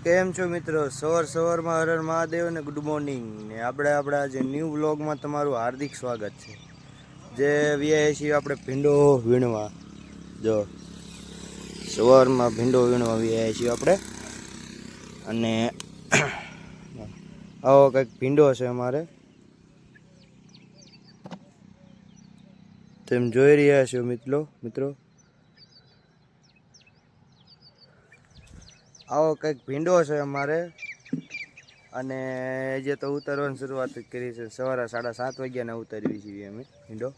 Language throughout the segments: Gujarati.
કેમ છો મિત્રો? સવારમાં હર હર મહાદેવ ને ગુડ મોર્નિંગ ને આપણા જે ન્યૂ વ્લોગમાં તમારું હાર્દિક સ્વાગત છે. જે વ્યાય છીએ આપણે ભીંડો વીણવા. જો સવારમાં ભીંડો વીણવા વ્યાય છીએ આપણે. અને આવો કંઈક ભીંડો છે અમારે, તેમ જોઈ રહ્યા છો મિત્રો. આવો કંઈક ભીંડો છે અમારે. અને જે તો ઉતરવાની શરૂઆત કરી છે. સવારે 7:30 વાગ્યાના ઉતારવી છીએ અમે ભીંડો.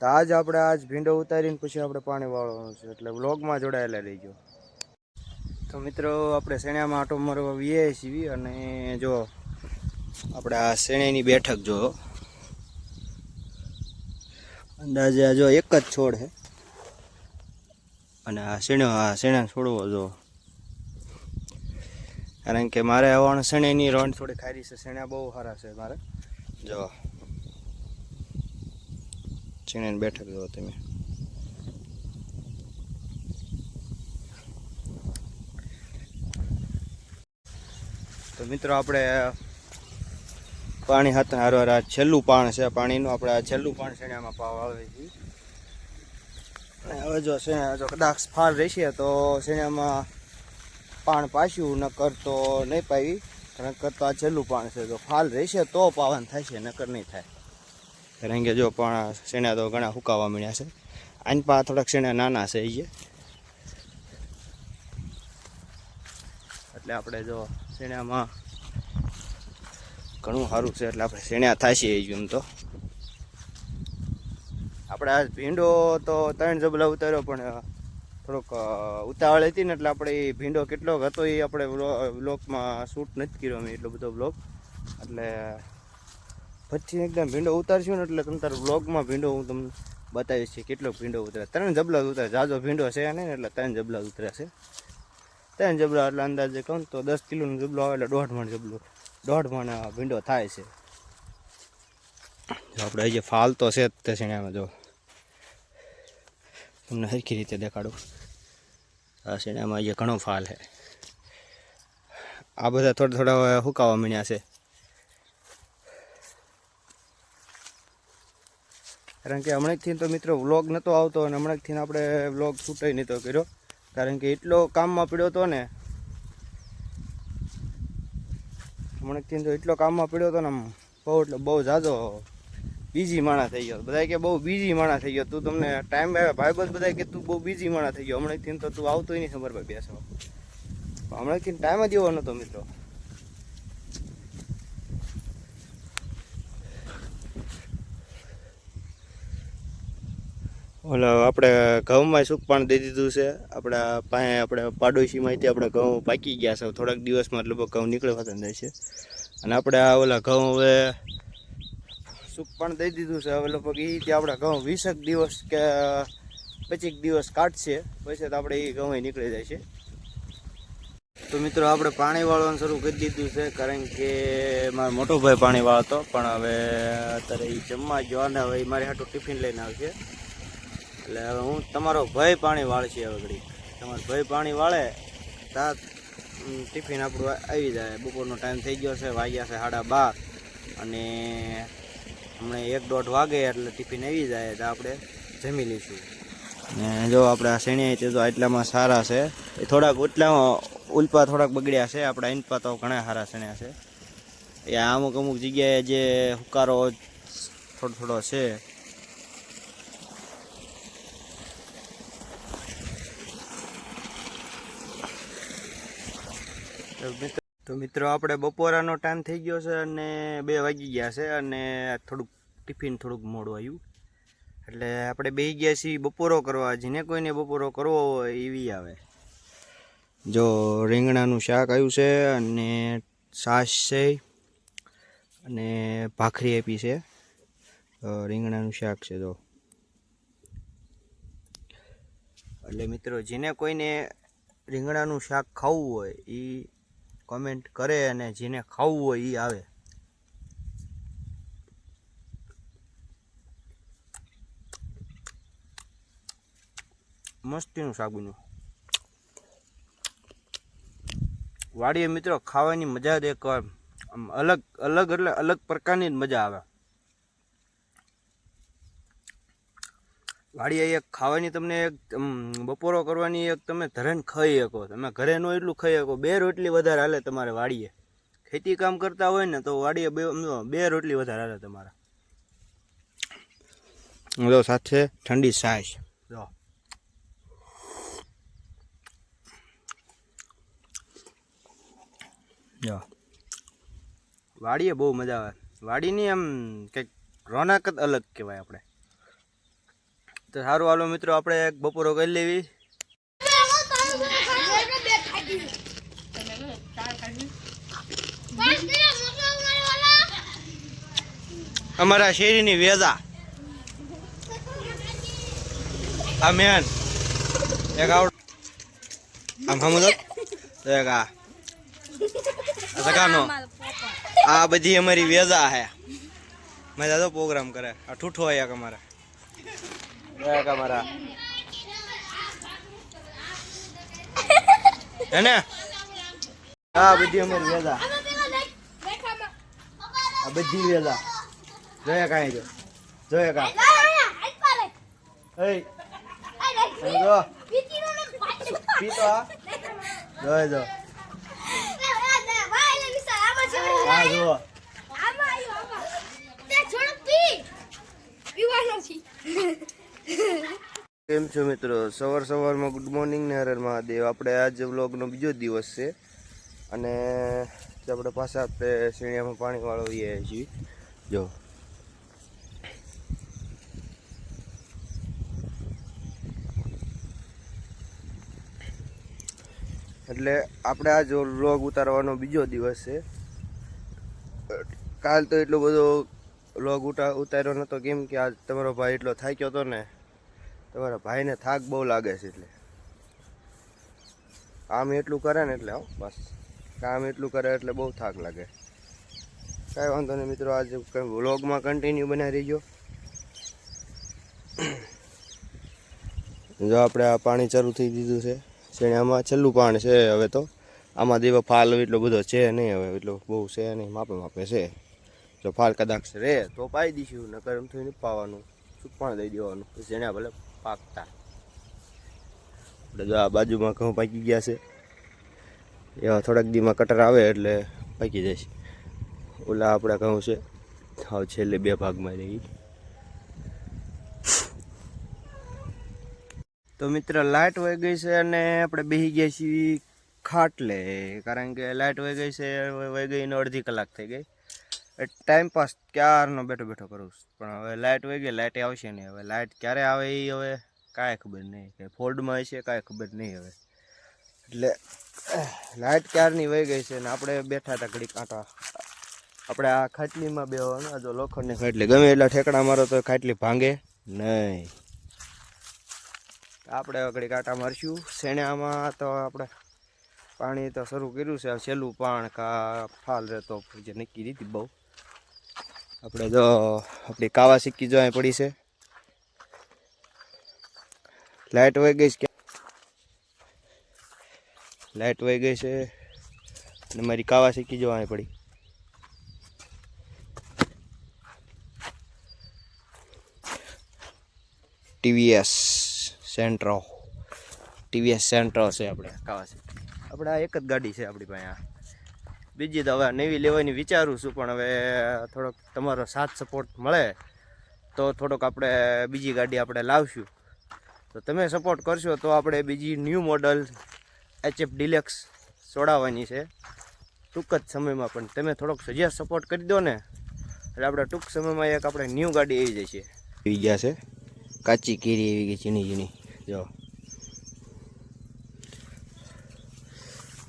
તો આજ ભીંડો ઉતારીને પછી આપણે પાણી વાળવાનું છે, એટલે વ્લોગમાં જોડાયેલા રહીજો. તો મિત્રો આપણે શેણામાં આંટો મારવા આવીએ છીએ. અને જો આપણે આ શેણાની બેઠક જો અંદાજે જો એક જ છોડ છે. અને આ શેણા છોડવો જો, કારણ કે મારે આવવાનું શેણાની રોંડ થોડી ખારી છે. શેણા બહુ સારા છે મારે. જો શેણાની બેઠક જો તમે. તો મિત્રો આપણે પાણી હાથ હારવાર આ છેલ્લું પાણ છે પાણીનું. આપણે આ છેલ્લું પાણ શેણામાં પાવા આવે છે. અને હવે જો કદાચ ફાલ રહેશે તો શેણામાં પાણ પાછું, નકર તો નહીં પાવી. નકર તો આ છેલ્લું પાણ છે. જો ફાલ રહેશે તો પાવાનું થશે, નકર નહીં થાય. કારણ કે જો પણ શેણા તો ઘણા સુકાવા મળ્યા છે. આની પા થોડાક શેણા નાના છે એ, એટલે આપણે જો શેણામાં ઘણું સારું છે. એટલે આપણે શેણા થશે એમ તો. આપણે આ ભીંડો તો 3 જબલા ઉતાર્યો, પણ થોડોક ઉતાવળ હતી ને, એટલે આપણે એ ભીંડો કેટલોક હતો એ આપણે વ્લોગમાં શૂટ નથી કર્યો અમે એટલો બધો વ્લોગ. એટલે પછી એકદમ ભીંડો ઉતારશું ને એટલે તમે વ્લોગમાં ભીંડો હું તમને બતાવીશ કે કેટલો ભીંડો ઉતરે. 3 જબલા ઉતરે. જાજો ભીંડો છે નહીં ને, એટલે 3 જબલા ઉતરે છે. 3 જબલા એટલે અંદાજે કહું તો 10 કિલોનો જબલો આવે એટલે 1.5 મણ જબલો, 1.5 મણ ભીંડો થાય છે. આપણે જે ફાલ તો છે જ તે શેણામાં જો તમને સરખી રીતે દેખાડું. આ શેણામાં જે ઘણો ફાલ છે. આ બધા થોડા સુકાવા માંડ્યા છે. કારણ કે હમણાંથી તો મિત્રો વ્લોગ નહોતો આવતો, અને હમણાંથી આપણે વ્લોગ શૂટ નહોતો કર્યો. કારણ કે એટલો કામમાં પડ્યો હતો ને, હમણાંથી તો એટલો કામમાં પડ્યો હતો ને, બહુ એટલે બહુ ઝાઝો બીજી માણા થઈ ગયો. બધા કે બહુ બીજી માણા થઈ ગયો તું, તમને ટાઈમ ભાઈબંધ બધા કે તું બહુ બીજી માણા થઈ ગયો. હમણાંથી તો તું આવતો નહીં ખબર ભાઈ બેસવા. હમણાંથી ટાઈમ જ એવો નહોતો મિત્રો. ઓલા આપણે ઘઉંમાં સુક પાણી દઈ દીધું છે. આપણે પાડોશીમાંથી આપણે ઘઉં પાકી ગયા છે. થોડાક દિવસમાં લગભગ ઘઉં નીકળવા જાય છે. અને આપણે આ ઓલા ઘઉં હવે સુક પાણી દઈ દીધું છે. હવે લગભગ એ રીતે આપણે ઘઉં 20 દિવસ કે 25 દિવસ કાઢશે, પછી તો આપણે એ ઘઉં નીકળી જાય છે. તો મિત્રો આપણે પાણી વાળવાનું શરૂ કરી દીધું છે. કારણ કે મારો મોટો ભાઈ પાણી વાળતો, પણ હવે અત્યારે એ જમવા ગયો અને હવે મારી હાટું ટિફિન લઈને આવશે. એટલે હવે હું તમારો ભાઈ પાણી વાળશે. હવે ઘડી તમારો ભાઈ પાણી વાળે ત્યાં ટિફિન આપણું આવી જાય. બપોરનો ટાઈમ થઈ ગયો છે, વાગ્યા છે 12:30. અને હમણાં 1-1.5 વાગે એટલે ટિફિન આવી જાય તો આપણે જમી લઈશું. ને જો આપણે આ શેણી તે તો આટલામાં સારા છે. એ થોડાક ઉલ્પા થોડાક બગડ્યા છે. આપણા ઇનપા તો ઘણા સારા શેણ્યા છે. એ અમુક જગ્યાએ જે હુકારો થોડો છે. તો મિત્રો આપણે બપોરાનો ટાઈમ થઈ ગયો છે અને 2 વાગી ગયા છે. અને ટિફિન થોડુંક મોડું આવ્યું, એટલે આપણે બેસી ગયા છીએ બપોરો કરવા. જેને કોઈને બપોરો કરવો હોય એવી આવે. જો રીંગણાનું શાક આવ્યું છે, અને છાશ છે, અને ભાખરી આપી છે. રીંગણાનું શાક છે જો. એટલે મિત્રો જેને કોઈને રીંગણાનું શાક ખાવું હોય એ કોમેન્ટ કરે, અને જેને ખાવું હોય એ આવે. મસ્તીનું શાક બન્યું. વાડીએ મિત્રો ખાવાની મજા જ એક આમ અલગ અલગ એટલે અલગ પ્રકારની જ મજા આવે. વાડીએ એક ખાવાની તમને એક બપોરો કરવાની એક તમે ધરેને ખાઈ શકો. તમે ઘરે નો એટલું ખાઈ શકો. 2 રોટલી વધારે હાલે તમારે વાડીએ. ખેતી કામ કરતા હોય ને તો વાડીએ 2 રોટલી વધારે હાલે તમારા. જો સાથે ઠંડી છાશ. જો વાડીએ બહુ મજા આવે. વાડીની આમ કંઈક રોનક જ અલગ કહેવાય આપણે. તો સારું હાલો મિત્રો, આપણે એક બપોરો કરી લેવી. અમારા શેરીની વેજા આ મેન એક આવડ આમ સમજો એક આ સગાનો આ બધી અમારી વેજા હે. મજા તો પ્રોગ્રામ કરે. આ ઠૂઠો એક અમારા એક અમારા હે ને. આ બધી અમારી વેજા, આ બધી વેજા જોયા કાંઈ જો જોયા કા જો પીતો જોય જો હા જો કેમ છો મિત્રો? સવારમાં ગુડ મોર્નિંગ ને હર મહાદેવ. આપણે આજ વ્લોગનો બીજો દિવસ છે અને આપણે પાછા આપણે શેણિયામાં પાણી વાળવીએ છીએ. જો એટલે આપણે આજ વ્લોગ ઉતારવાનો બીજો દિવસ છે. કાલ તો એટલો બધો વ્લોગ ઉતાર્યો નહોતો, કેમ કે આજ તમારો ભાઈ એટલો થાક્યો હતો ને. તમારા ભાઈને થાક બહુ લાગે છે, એટલે કામ એટલું કરે ને એટલે બસ કામ એટલું કરે એટલે બહુ થાક લાગે. કાંઈ વાંધો નહીં મિત્રો, આજે વ્લોગમાં કન્ટિન્યુ બનાવી રહીજો. જો આપણે આ પાણી ચાલુ થઈ દીધું છે શેણામાં. છેલ્લું પાણી છે હવે તો. આમાં દેવા ફાલ એટલો બધો છે નહીં હવે, એટલો બહુ છે નહીં, માપે માપે છે. જો ફાલ કદાચ રે તો પાઈ દઈશું, નકર એમ થઈને પાવાનું, સુકપાણ દઈ દેવાનું, શેણા ભલે પાકતા. આપણે જો આ બાજુમાં ઘઉં પાકી ગયા છે, એવા થોડાક દીમાં કટર આવે એટલે પાકી જશે. ઓલા આપણા ઘઉં છે હવે છેલ્લે 2 ભાગમાં રહી. તો મિત્ર લાઇટ વહી ગઈ છે અને આપણે બેસી ગયા છીએ ખાટલે, કારણ કે લાઇટ વહી ગઈ છે. વહી ગઈને અડધી કલાક થઈ ગઈ. ટાઈમ પાસ ક્યારનો બેઠો બેઠો કરું છું, પણ હવે લાઇટ વહી ગઈ. લાઇટ આવશે નહીં. હવે લાઇટ ક્યારે આવે એ હવે કાંઈ ખબર નહીં, કે ફોલ્ડમાં હશે કાંઈ ખબર નહીં હવે. એટલે લાઇટ ક્યારની વહી ગઈ છે ને આપણે બેઠા હતા ઘડીક આંટા. આપણે આ ખાટલીમાં બેસવાનું. આ જો લોખંડની ખાટલી, ગમે એટલા ઠેકડા મારો તો ખાટલી ભાંગે નહીં. આપણે ઘડી કાંટા મારશું શેણામાં. તો આપણે પાણી તો શરૂ કર્યું છે. છેલ્લું પાણ કા ફાલ રહેતો જે નક્કી દીધી બહુ. આપણે જો આપણી કાવા સિક્કી જો અહીં પડી છે. લાઇટ વહી ગઈ છે, લાઇટ વહી ગઈ છે અને મારી કાવા સિક્કી જો અહીં પડી. ટીવીએસ સેન્ટ્રો છે આપણે કાવાસી. આપણે આ એક જ ગાડી છે આપણી પાસે. બીજી તો હવે નવી લેવાની વિચારું છું, પણ હવે થોડોક તમારો સાથ સપોર્ટ મળે તો થોડોક આપણે બીજી ગાડી આપણે લાવશું. તો તમે સપોર્ટ કરશો તો આપણે બીજી ન્યૂ મોડલ HF ડિલેક્સ છોડાવવાની છે ટૂંક જ સમયમાં. પણ તમે થોડોક સજેસ્ટ સપોર્ટ કરી દો ને, એટલે આપણે ટૂંક સમયમાં એક આપણે ન્યૂ ગાડી આવી જશે. આવી ગયા છે કાચી કેરી એવી ગઈ ઝીણી ઝીણી. જો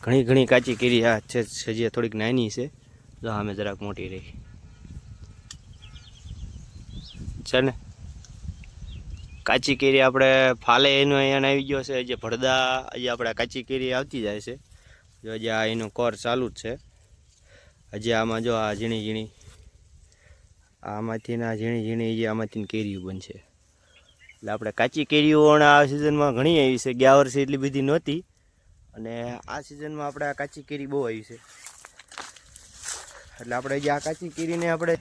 ઘણી કાચી કેરી આ છે, હજી થોડીક નાની છે. જો અમે જરાક મોટી રહી છે ને. કાચી કેરી આપણે ફાલે એનો અહીંયા આવી ગયો છે. જે ભડદા હજી આપણે કાચી કેરી આવતી જાય છે. જો હજી આ એનું કોર ચાલુ જ છે. હજી આમાં જો આ ઝીણી ઝીણી આમાંથી ના ઝીણી જે આમાંથી કેરીઓ બનશે. એટલે આપણે કાચી કેરીઓ આ સિઝનમાં ઘણી આવી છે. ગયા વર્ષે એટલી બધી નહોતી, અને આ સિઝનમાં આપણે આ કાચી કેરી બહુ આવી છે, એટલે આપણે જે આ કાચી કેરીને આપણે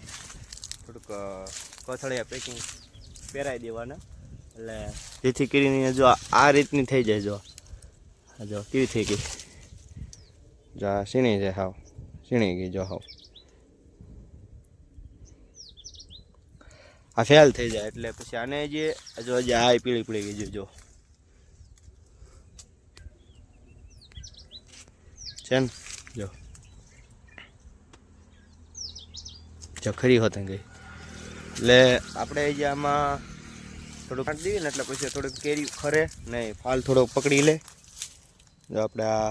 થોડુંક કોથળિયા પેકિંગ પહેરાવી દેવાના, એટલે જેથી કરીને જો આ રીતની થઈ જાય. જો કેવી થઈ ગઈ, જો આ સીણી જાય, હાવ સીણી ગઈ. જો હાવ આ ફેલ થઈ જાય એટલે પછી આને જે જો હજી આ પીળી પડી ગઈ. જો છે ને, જો ખરી હોત ગઈ. એટલે આપણે જે આમાં થોડુંક કાઢી દઈએ ને એટલે પછી થોડીક કેરી ખરે નહીં, ફાલ થોડોક પકડી લે. જો આપણે આ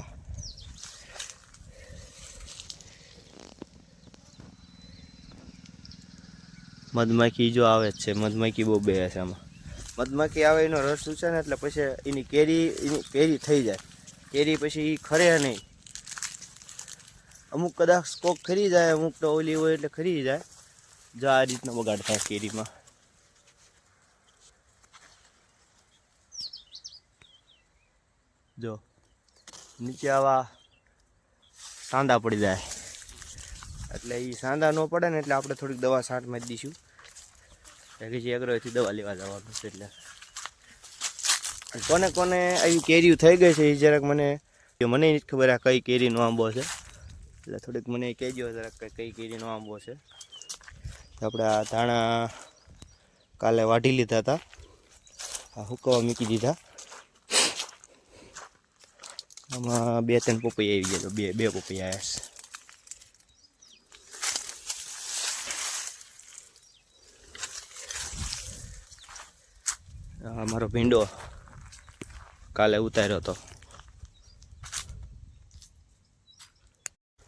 મધમાખી જો આવે જ છે, મધમાખી બહુ બે છે આમાં. મધમાખી આવે એનો રસ ચૂસે ને એટલે પછી એની કેરી થઈ જાય. કેરી પછી ખરે નહીં, અમુક કદાચ કોક ખરી જાય, અમુક તો ઓલી હોય એટલે ખરી જાય. જો આ રીતનો બગાડ થાય કેરીમાં. જો નીચે આવા સાંદા પડી જાય, એટલે એ સાંદા ન પડે ને એટલે આપણે થોડીક દવા છાંટમાં જ દઈશું. કે જે અગ્રથી દવા લેવા જવાનું છે. એટલે કોને કોને આવી કેરીઓ થઈ ગઈ છે એ જરાક મને નથી ખબર આ કઈ કેરીનો આંબો છે, એટલે થોડીક મને કહેજો જરાક કઈ કેરીનો આંબો છે. આપણે આ ધાણા કાલે વાઢી લીધા હતા, આ હુકવા મૂકી દીધા. આમાં 2-3 પપૈયા આવી ગયા, બે પપૈયા આવ્યા. મારો ભીંડો કાલે ઉતાર્યો હતો.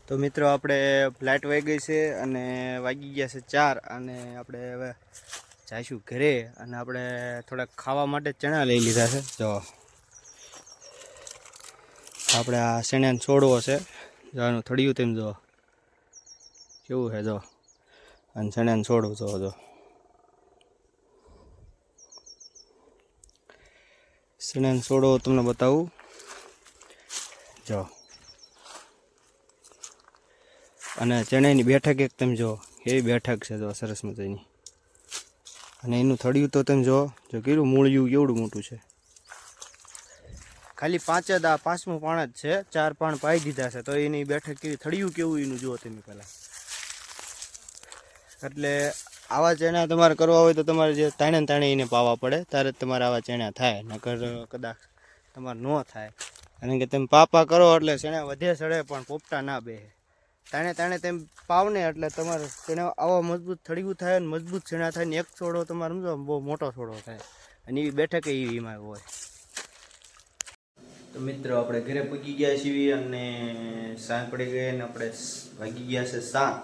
તો મિત્રો આપણે ફ્લાઇટ વાગી ગઈ છે અને વાગી ગયા છે 4, અને આપણે હવે જઈશું ઘરે. અને આપણે થોડાક ખાવા માટે ચણા લઈ લીધા છે. જો આપણે આ ચણાનો છોડવો છે, જો આનું થળિયું તેમ જો કેવું છે. જો અને ચણાનો છોડવો જો ચણાનો છોડવો તમને બતાવું. જો અને ચણાની બેઠક એક તમે જો એવી બેઠક છે, જો સરસ મજાની. અને એનું થળિયું તો તમે જો કેવું મૂળિયું કેવડું મોટું છે. ખાલી 5 જ આ 5મું પાણ જ છે, 4 પાણ પાઈ દીધા છે. તો એની બેઠક કેવી, થળિયું કેવું એનું જુઓ તમે પહેલાં. એટલે આવા ચણા તમારે કરવા હોય તો તમારે જે તાણે એને પાવા પડે, ત્યારે જ તમારે આવા ચણા થાય, નકર કદાચ તમારે ન થાય. કારણ કે તમે પાપા કરો એટલે ચણા વધે સડે પણ પોપટા ના બેસે. તાણે તેમ પાવને એટલે તમારે ચણા આવા મજબૂત થળિયું થાય ને મજબૂત ચણા થાય ને એક છોડો તમારે સમજો બહુ મોટો છોડો થાય. અને એવી બેઠક એમાં હોય. તો મિત્રો આપણે ઘરે પૂગી ગયા છીએ અને સાંજ પડી ગઈ અને આપણે વાગી ગયા છે 7,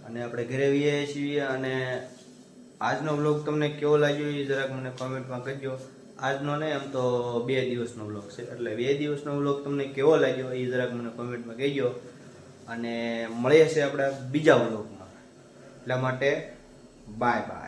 અને આપણે ઘરે આવીએ છીએ. અને આજનો વ્લોગ તમને કેવો લાગ્યો એ જરાક મને કોમેન્ટમાં કહેજો. આજનો નહીં, આમ તો 2 દિવસનો વ્લોગ છે, એટલે 2 દિવસનો વ્લોગ તમને કેવો લાગ્યો એ જરાક મને કોમેન્ટમાં કહેજો. અને મળીએ છીએ આપણે બીજા વ્લોગમાં. એટલા માટે બાય બાય.